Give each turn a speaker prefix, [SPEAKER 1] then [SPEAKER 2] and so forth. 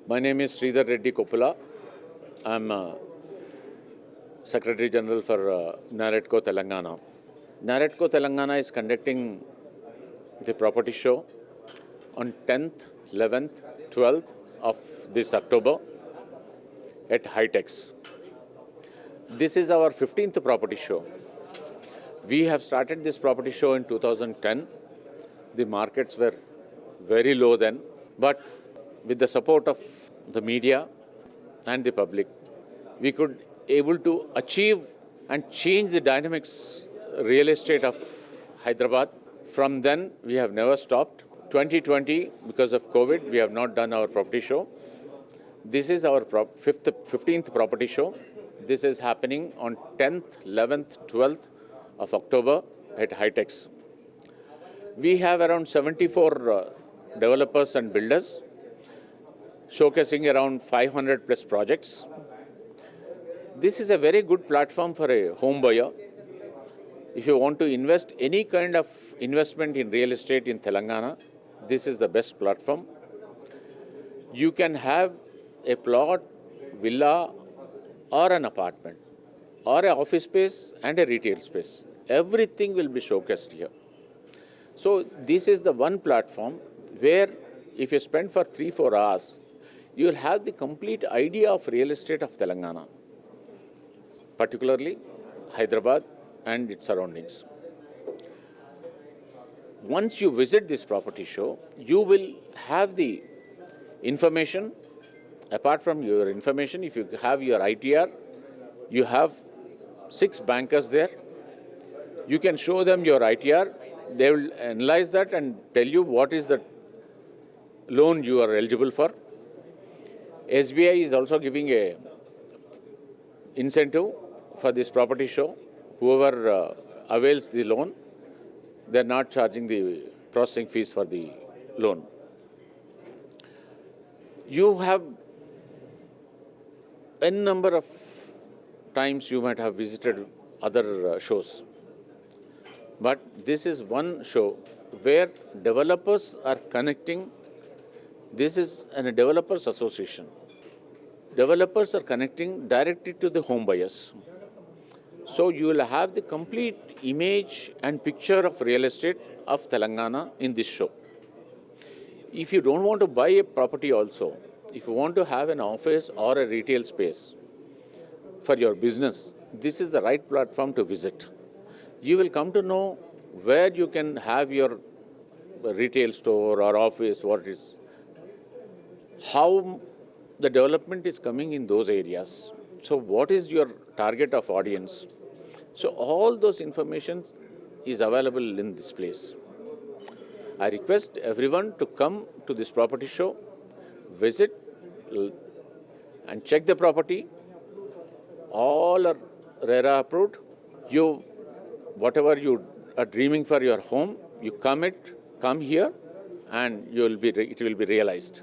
[SPEAKER 1] My name is Sridhar Reddy Koppula. I'm Secretary General for NAREDCO Telangana. NAREDCO Telangana is conducting the property show on 10th, 11th, 12th of this October at Hitex. This is our 15th property show. We have started this property show in 2010. The markets were very low then, but with the support of the media and the public, we could able to achieve and change the dynamics real estate of Hyderabad. From then, we have never stopped. 2020, because of COVID, we have not done our property show. This is our 15th property show. This is happening on 10th, 11th, 12th of October at Hitex. We have around 74 developers and builders showcasing around 500 plus projects. This is a very good platform for a home buyer. If you want to invest any kind of investment in real estate in Telangana, this is the best platform. You can have a plot, villa, or an apartment, or an office space and a retail space. Everything will be showcased here. So this is the one platform where if you spend for 3-4 hours, you will have the complete idea of real estate of Telangana, particularly Hyderabad and its surroundings. Once you visit this property show, you will have the information. Apart from your information, if you have your ITR, you have 6 bankers there. You can show them your ITR. They will analyze that and tell you what is the loan you are eligible for. SBI is also giving a incentive for this property show. Whoever avails the loan, they are not charging the processing fees for the loan. You have n number of times you might have visited other shows. But this is one show where developers are connecting. This is a developers association. Developers are connecting directly to the home buyers. So you will have the complete image and picture of real estate of Telangana in this show. If you don't want to buy a property also, if you want to have an office or a retail space for your business, this is the right platform to visit. You will come to know where you can have your retail store or office, what is, how the development is coming in those areas. So what is your target of audience? So all those information is available in this place. I request everyone to come to this property show, visit and check the property. All are RERA approved. Whatever you are dreaming for your home, you come here and it will be realized.